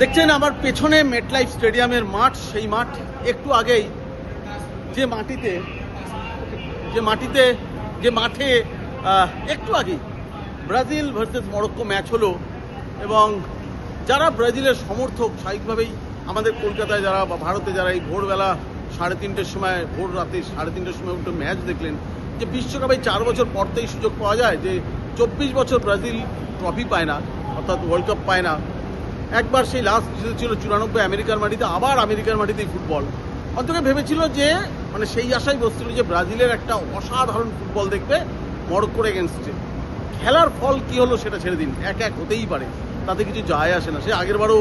দেখছেন আমার পেছনে মেটলাইফ স্টেডিয়ামের মাঠ, সেই মাঠ একটু আগেই যে মাঠে একটু আগেই ব্রাজিল ভার্সেস মরক্কো ম্যাচ হলো। এবং যারা ব্রাজিলের সমর্থক স্বাভাবিকভাবেই আমাদের কলকাতায় যারা বা ভারতে যারা এই ভোরবেলা ভোর রাতে 3:30টার সময় উঠে ম্যাচ দেখলেন, যে বিশ্বকাপে 4 বছর পরতেই সুযোগ পাওয়া যায় যে 24 বছর ব্রাজিল ট্রফি পায় না, অর্থাৎ ওয়ার্ল্ড কাপ পায় না। একবার সেই লাস্ট ছিল 94 আমেরিকার মাটিতে, আবার আমেরিকার মাটিতেই ফুটবল। অন্তত ভেবেছিল যে মানে সেই আশাই বসছিল যে ব্রাজিলের একটা অসাধারণ ফুটবল দেখবে মরক্কোর এগেনস্টে। খেলার ফল কি হলো সেটা ছেড়ে দিন, 1-1 হতেই পারে, তাতে কিছু যায় আসে না। সে আগেরবারও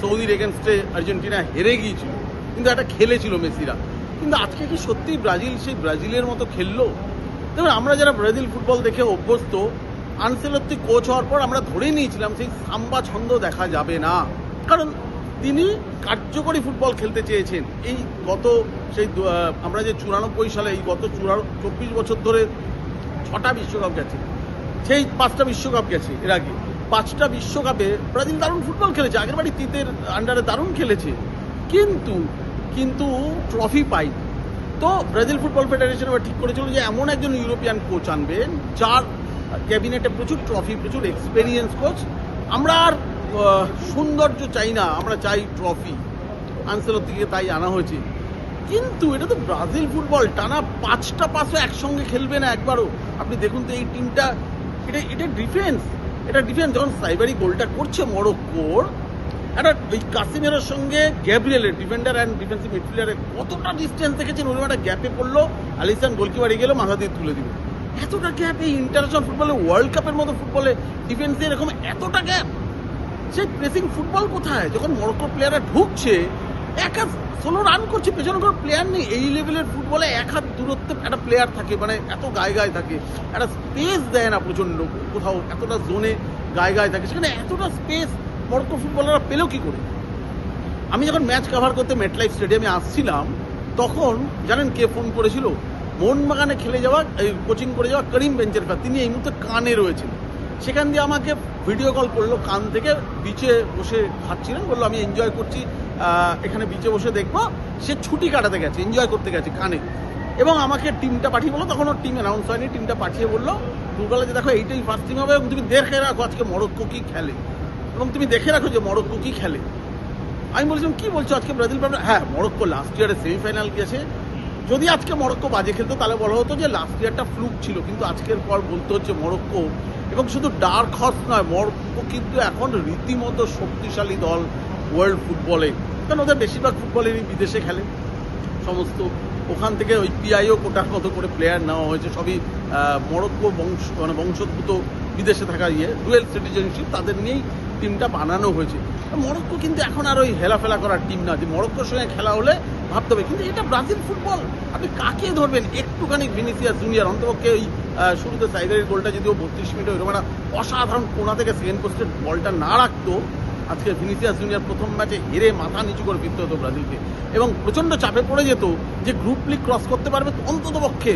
সৌদির এগেনস্টে আর্জেন্টিনা হেরে গিয়েছিল, কিন্তু একটা খেলেছিল মেসিরা। কিন্তু আজকে কি সত্যি ব্রাজিল সেই ব্রাজিলের মতো খেললো? দেখুন, আমরা যারা ব্রাজিল ফুটবল দেখে অভ্যস্ত, আনসেলত্তি কোচ হওয়ার পর আমরা ধরেই নিয়েছিলাম সেই সাম্বা ছন্দ দেখা যাবে না, কারণ তিনি কার্যকরী ফুটবল খেলতে চেয়েছেন। এই আমরা যে 94 সালে এই গত 24 বছর ধরে 6টা বিশ্বকাপ গেছে, সেই 5টা বিশ্বকাপ গেছে, এর আগে 5টা বিশ্বকাপে ব্রাজিল দারুণ ফুটবল খেলেছে, আগের বাড়ি তিতের আন্ডারে দারুণ খেলেছে, কিন্তু ট্রফি পাই। তো ব্রাজিল ফুটবল ফেডারেশন এবার ঠিক করেছিল যে এমন একজন ইউরোপিয়ান কোচ আনবেন যার ক্যাবিনেটে প্রচুর ট্রফি, প্রচুর এক্সপেরিয়েন্স কোচ। আমরা আর সৌন্দর্য চাই না, আমরা চাই ট্রফি। আনসেলত্তিকে তাই আনা হয়েছে। কিন্তু এটা তো ব্রাজিল ফুটবল, টানা 5টা পাসও একসঙ্গে খেলবে না একবারও। আপনি দেখুন তো এই টিমটা, এটা ডিফেন্স। যখন সাইবারি গোলটা করছে মরক্কোর, একটা ওই কাসিমেরোর সঙ্গে গ্যাব্রিয়েলের ডিফেন্ডার অ্যান্ড ডিফেন্সিভ মিডফিল্ডারের কতটা ডিস্টেন্স দেখেছেন, ওই একটা গ্যাপে পড়লো, আলিসান গোলকিপারে গেল, মাথা দিয়ে তুলে দিল। এতটা গ্যাপ এই ইন্টারন্যাশনাল ফুটবলে, ওয়ার্ল্ড কাপের মতো ফুটবলে ডিফেন্সে এরকম এতটা গ্যাপ। সেই প্রেসিং ফুটবল কোথায়? যখন মরক্কোর প্লেয়াররা ঢুকছে, 1-16 রান করছে, পেছনে কোনো প্লেয়ার নেই। এই লেভেলের ফুটবলে 1 হাত দূরত্বে একটা প্লেয়ার থাকে, মানে এত গায়ে থাকে, একটা স্পেস দেয় না প্রচণ্ড, কোথাও এতটা জোনে গায়ে থাকে, সেখানে এতটা স্পেস মরক্কো ফুটবলাররা পেলেও কি করে? আমি যখন ম্যাচ কভার করতে মেটলাইফ স্টেডিয়ামে আসছিলাম, তখন জানেন কে ফোন করেছিল? মোহনবাগানে কোচিং করে যাওয়া করিম বেঞ্চেরফা, তিনি এই মুহূর্তে কানে রয়েছেন। সেখান দিয়ে আমাকে ভিডিও কল করলো কান থেকে, বিচে বসে খাচ্ছিলেন, বললো আমি এনজয় করছি, এখানে বিচে বসে দেখবো। সে ছুটি কাটাতে গেছে, এনজয় করতে গেছে কানে। এবং আমাকে টিমটা পাঠিয়ে বললো, তখন ওর টিম অ্যানাউন্স হয়নি, টিমটা পাঠিয়ে বললো দুর্বলে যে দেখো এইটাই ফার্স্ট টিম হবে, এবং তুমি দেখে রাখো আজকে মরক্কো কি খেলে, এবং তুমি দেখে রাখো যে মরক্কো কি খেলে। আমি বলছিলাম কি বলছো, আজকে ব্রাজিল পাবে? হ্যাঁ, মরক্কো লাস্ট ইয়ারে সেমিফাইনাল গেছে। যদি আজকে মরক্কো বাজে খেলতো তাহলে বলা হতো যে লাস্ট ইয়ারটা ফ্লুক ছিল, কিন্তু আজকের পর বলতে হচ্ছে মরক্কো, এবং শুধু ডার্ক হর্স নয়, মরক্কো কিন্তু এখন রীতিমতো শক্তিশালী দল ওয়ার্ল্ড ফুটবলে। কারণ ওদের বেশিরভাগ ফুটবলেরই বিদেশে খেলে সমস্ত, ওখান থেকে ওই পিআইও কোটার মতো করে প্লেয়ার নেওয়া হয়েছে, সবই মরক্কো বংশোদ্ভূত বিদেশে থাকা ডুয়েল সিটিজেনশিপ, তাদের নিয়েই টিমটা বানানো হয়েছে। মরক্কো কিন্তু এখন আর ওই হেলাফেলা করার টিম না, যে মরক্কোর সঙ্গে খেলা হলে ভাবতে হবে। কিন্তু এটা ব্রাজিল ফুটবল, আপনি কাকে ধরবেন? একটুখানি ভিনিসিয়াস জুনিয়র, অন্তপক্ষে ওই শুরুতে সাইডের গোলটা যদিও 32 মিনিটে ওইরকম একটা অসাধারণ কোনা থেকে সেকেন্ড পোস্টের বলটা না রাখতো, আজকে ভিনিসিয়াস জুনিয়র প্রথম ম্যাচে হেরে মাথা নিচু করে ফিরতে হতো ব্রাজিলকে, এবং প্রচণ্ড চাপে পড়ে যেত যে গ্রুপ লিগ ক্রস করতে পারবে অন্তত পক্ষে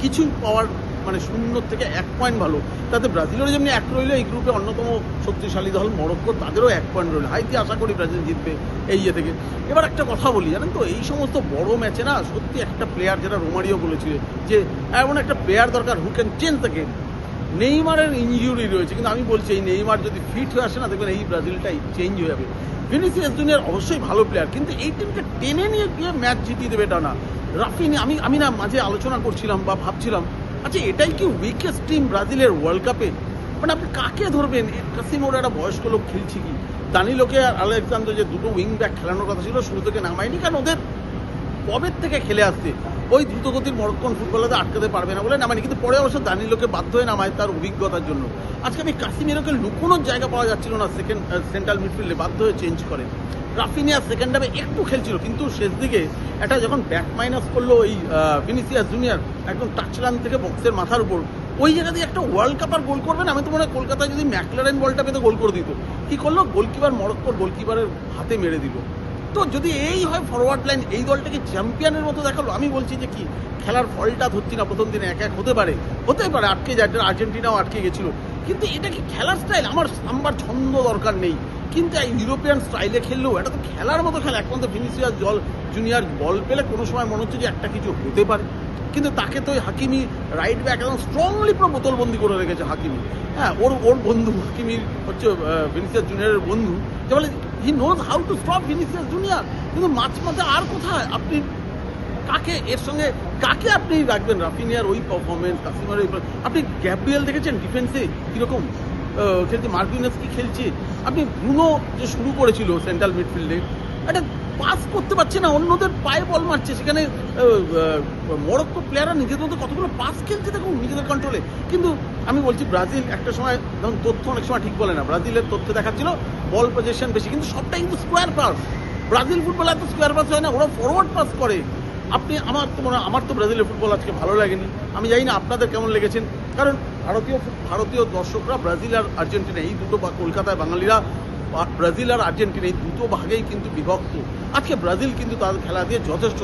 কিছুই পাওয়ার, মানে 0 থেকে 1 পয়েন্ট ভালো। তাতে ব্রাজিলেরও যেমনি 1 রইল, এই গ্রুপে অন্যতম শক্তিশালী দল মরক্কো, তাদেরও 1 পয়েন্ট রইল। হাইতি আশা করি ব্রাজিল জিতবে এই থেকে। এবার একটা কথা বলি, জানেন তো, এই সমস্ত বড় ম্যাচে না সত্যি একটা প্লেয়ার, যেটা রোমারিও বলেছিল যে এমন একটা প্লেয়ার দরকার who can change the game. নেইমারের ইনজুরি রয়েছে, কিন্তু আমি বলছি এই নেইমার যদি ফিট হয়ে আসে না, দেখবেন এই ব্রাজিলটাই চেঞ্জ হয়ে যাবে। ভিনিসিয়াস জুনিয়র অবশ্যই ভালো প্লেয়ার, কিন্তু এই টিমকে টেনে নিয়ে গিয়ে ম্যাচ জিতিয়ে দেবে এটা না। রাফিনি, আমি না মাঝে আলোচনা করছিলাম বা ভাবছিলাম, আচ্ছা এটাই কি উইকেস্ট টিম ব্রাজিলের ওয়ার্ল্ড কাপে? মানে আপনি কাকে ধরবেন? কাসিমোর একটা বয়স্ক লোক খেলছে কি, দানিলোকে আর আলেকজান্দ্রো যে দুটো উইং ব্যাক খেলানোর কথা ছিল শুরু থেকে নামায়নি, কারণ ওদের কবের থেকে খেলে আসতে ওই দ্রুতগতির মরক্কোন ফুটবলারদের আটকাতে পারবে না বলে নামায়নি। কিন্তু পরে অবশ্য দানিলোকে বাধ্য হয়ে নামায় তার অভিজ্ঞতার জন্য। আজকে আমি কাসিমিরোকে লুকোনোর জায়গা পাওয়া যাচ্ছিল না সেন্ট্রাল মিডফিল্ডে, বাধ্য হয়ে চেঞ্জ করে। রাফিনিয়া সেকেন্ড হাফে একটু খেলছিল, কিন্তু শেষ দিকে একটা যখন ব্যাক মাইনাস করলো ওই ভিনিসিয়াস জুনিয়র একদম টাচ রান থেকে বক্সের মাথার উপর, ওই জায়গা দিয়ে একটা ওয়ার্ল্ড কাপ আর গোল করবেন। আমি তো মনে হয় কলকাতায় যদি ম্যাকলারেন বলটা পেতে গোল করে দিত। কী করলো? গোলকিপার মরক্কোর গোলকিপারের হাতে মেরে দিল। তো যদি এই হয় ফরওয়ার্ড লাইন, এই দলটাকে চ্যাম্পিয়নের মতো দেখালো। আমি বলছি যে কি, খেলার ফলটা ধরছি না, প্রথম দিনে 1-1 হতে পারে, আটকে যায়, আর্জেন্টিনাও আটকে গেছিলো, কিন্তু এটা কি খেলার স্টাইল? আমার সাম্বার ছন্দ দরকার নেই, কিন্তু এই ইউরোপিয়ান স্টাইলে খেললেও এটা তো খেলার মতো খেলা। একমাত্র ভিনিসিয়াস জুনিয়র বল পেলে কোনো সময় মনে হচ্ছে যে একটা কিছু হতে পারে, কিন্তু তাকে তো ওই হাকিমি রাইট ব্যাক একদম স্ট্রংলি পুরো বোতলবন্দি করে রেখেছে হাকিমি। হ্যাঁ, ওর বন্ধু হাকিমির হচ্ছে ভিনিসিয়াস জুনিয়রের বন্ধু, যে বলে he knows how to stop Vinicius junior. কিন্তু মাঝে আর কোথায় আপনি কাকে এর সঙ্গে কাকে আপনি রাখবেন? রাফিনিয়ার ওই পারফরমেন্স, কাসিমার ওই, আপনি গ্যাব্রিয়েল দেখেছেন ডিফেন্সে কীরকম খেলছে, মার্কুইনাস কি খেলছে, আপনি ব্রুনো যে শুরু করেছিল সেন্ট্রাল মিডফিল্ডে, একটা পাস করতে পারছে না, অন্যদের পায়ে বল মারছে। সেখানে মরক্কো প্লেয়াররা নিজেদের মতো কতগুলো পাস খেলছে দেখুন নিজেদের কন্ট্রোলে। কিন্তু আমি বলছি ব্রাজিল একটা সময় ধরুন তথ্য অনেক সময় ঠিক বলে না, ব্রাজিলের তথ্য দেখাচ্ছিল বল পজিশন বেশি, কিন্তু সবটাই কিন্তু স্কোয়ার পাস। ব্রাজিল ফুটবল এত স্কোয়ার পাস হয় না, ওরা ফরওয়ার্ড পাস করে। আপনি আমার তো ব্রাজিলের ফুটবল আজকে ভালো লাগেনি, আমি জানি না আপনাদের কেমন লেগেছেন। কারণ ভারতীয় দর্শকরা ব্রাজিল আর আর্জেন্টিনা এই দুটো, কলকাতায় বাঙালিরা ব্রাজিল আর আর্জেন্টিনা এই দুটো ভাগেই কিন্তু বিভক্ত। আজকে ব্রাজিল কিন্তু তাদের খেলা দিয়ে যথেষ্ট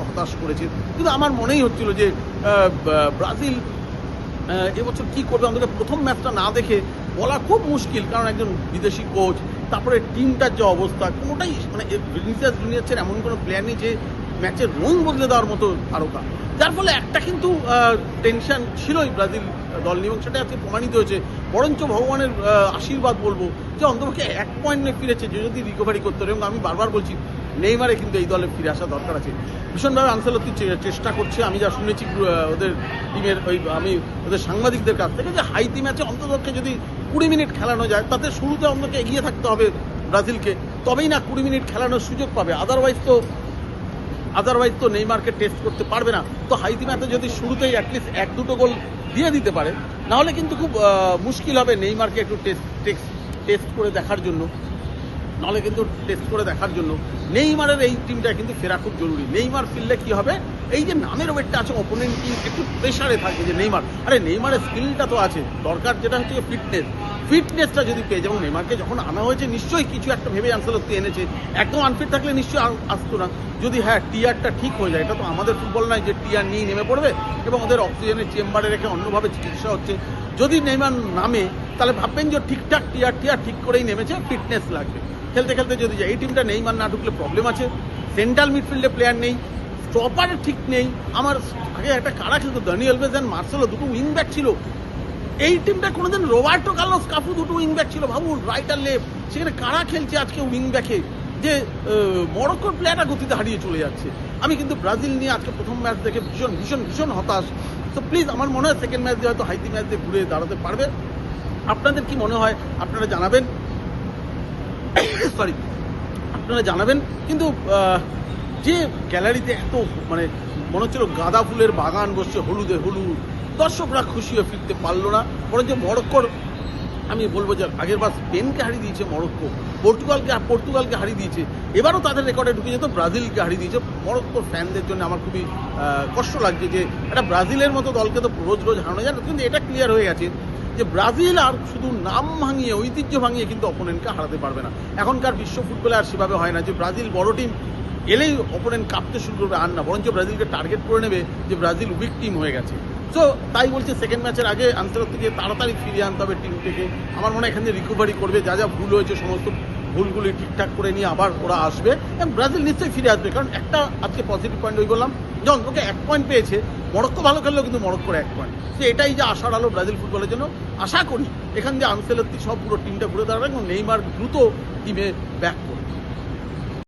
হতাশ করেছে। কিন্তু আমার মনেই হচ্ছিল যে ব্রাজিল এবছর কী করবে, আমাদের প্রথম ম্যাচটা না দেখে বলা খুব মুশকিল। কারণ একজন বিদেশি কোচ, তারপরে টিমটার যে অবস্থা, কোনোটাই মানে ভিনিসিয়াস জুনিয়র এমন কোনো প্লেয়ার নেই যে ম্যাচের রং বদলে দেওয়ার মতো তারকা, যার ফলে একটা কিন্তু টেনশন ছিলই ব্রাজিল দল নিয়ে, এবং সেটা আজকে প্রমাণিত হয়েছে। বরঞ্চ ভগবানের আশীর্বাদ বলবো যে অন্তপক্ষে 1 পয়েন্ট নিয়ে ফিরেছে, যে যদি রিকভারি করতে পারে। এবং আমি বারবার বলছি নেইমারে কিন্তু এই দলে ফিরে আসা দরকার আছে। ভীষণভাবে আনসেলত্তি চেষ্টা করছে, আমি যা শুনেছি ওদের টিমের আমি ওদের সাংবাদিকদের কাছ থেকে, যে হাইতি ম্যাচে অন্ততপক্ষে যদি 20 মিনিট খেলানো যায়, তাতে শুরুতে অন্তকে এগিয়ে থাকতে হবে ব্রাজিলকে, তবেই না 20 মিনিট খেলানোর সুযোগ পাবে। আদারওয়াইজ তো নেইমারকে টেস্ট করতে পারবে না। তো হাইতি ম্যাচে যদি শুরুতেই অ্যাটলিস্ট 1-2 গোল দিয়ে দিতে পারে, নাহলে কিন্তু খুব মুশকিল হবে নেইমারকে একটু টেস্ট করে দেখার জন্য। নেইমারের এই টিমটা কিন্তু ফেরা খুব জরুরি। নেইমার ফিরলে কি হবে, এই যে নামের ওয়েটটা আছে অপোনেন্ট টিম একটু প্রেশারে থাকবে যে নেইমারের স্কিলটা তো আছে, দরকার যেটা হচ্ছে ফিটনেসটা যদি পেয়ে। যেমন নেইমারকে যখন আনা হয়েছে নিশ্চয়ই কিছু একটা ভেবে আনসেলত্তি এনেছে, একদম আনফিট থাকলে নিশ্চয়ই আসতো না। যদি টিয়ারটা ঠিক হয়ে যায়, এটা তো আমাদের ফুটবল নয় যে টিয়ার নিয়ে নেমে পড়বে এবং ওদের অক্সিজেনের চেম্বারে রেখে অন্যভাবে চিকিৎসা হচ্ছে। যদি নেইমার নামে তাহলে ভাববেন যে ঠিকঠাক টিয়ার ঠিক করেই নেমেছে, ফিটনেস লাগবে। খেলতে যদি যায়, এই টিমটা নেইমার না ঢুকলে প্রবলেম আছে। সেন্ট্রাল মিডফিল্ডে প্লেয়ার নেই, স্টপারে ঠিক নেই। আমার আগে একটা কারা খেলতো, দানি আলভেজ অ্যান্ড মার্সেলো, দুটো উইং ব্যাক ছিল। এই টিমটা কোনোদিন রোবার্টো কার্লোস কাফু দুটো উইং ব্যাক ছিল, ভাবুন রাইট আর লেফট। সেখানে কারা খেলছে আজকে উইং ব্যাকে, যে মরক্কোর প্লেয়াররা গতিতে হারিয়ে চলে যাচ্ছে। আমি কিন্তু ব্রাজিল নিয়ে আজকে প্রথম ম্যাচ দেখে ভীষণ হতাশ। তো প্লিজ আমার মনে হয় সেকেন্ড ম্যাচ দিয়ে হয়তো হাইতি ম্যাচ দিয়ে ঘুরে দাঁড়াতে পারবে। আপনাদের কি মনে হয় আপনারা জানাবেন, কিন্তু যে গ্যালারিতে এত মানে মনে হচ্ছিল গাঁদা ফুলের বাগান বসছে, হলুদ, দর্শকরা খুশি হয়ে ফিরতে পারলো না। বরঞ্চ মরক্কোর, আমি বলবো যে আগের বার স্পেনকে হারিয়ে দিয়েছে মরক্কো, পর্তুগালকে হারিয়ে দিয়েছে, এবারও তাদের রেকর্ডে ঢুকে যেত, ব্রাজিলকে হারিয়ে দিয়েছে। মরক্কোর ফ্যানদের জন্য আমার খুবই কষ্ট লাগছে যে একটা ব্রাজিলের মতো দলকে তো রোজ হারানো যায় না। কিন্তু এটা ক্লিয়ার হয়ে গেছে যে ব্রাজিল আর শুধু নাম ভাঙিয়ে, ঐতিহ্য ভাঙিয়ে কিন্তু অপোনেন্টকে হারাতে পারবে না। এখনকার বিশ্ব ফুটবলে আর সেভাবে হয় না যে ব্রাজিল বড় টিম এলেই অপোনেন্ট কাঁপতে শুরু করবে, আর না, বরঞ্চ ব্রাজিলকে টার্গেট করে নেবে যে ব্রাজিল উইক টিম হয়ে গেছে। সো তাই বলছে সেকেন্ড ম্যাচের আগে আনসেলত্তিকে তাড়াতাড়ি ফিরিয়ে আনতে হবে টিম থেকে। আমার মনে হয় এখানে রিকভারি করবে, যা ভুল হয়েছে সমস্ত ভুলগুলি ঠিকঠাক করে নিয়ে আবার ওরা আসবে এবং ব্রাজিল নিশ্চয়ই ফিরে আসবে। কারণ একটা আজকে পজিটিভ পয়েন্ট ওই বললাম, যখন ওকে 1 পয়েন্ট পেয়েছে, মরক্কো ভালো খেললেও কিন্তু মরক্কোর 1 পয়েন্ট। তো এটাই যে আশার আলো ব্রাজিল ফুটবলের জন্য। আশা করি এখান দিয়ে আনসেলত্তি সব পুরো টিমটা ঘুরে দাঁড়াবে এবং নেইমার দ্রুত টিমে ব্যাক করবে।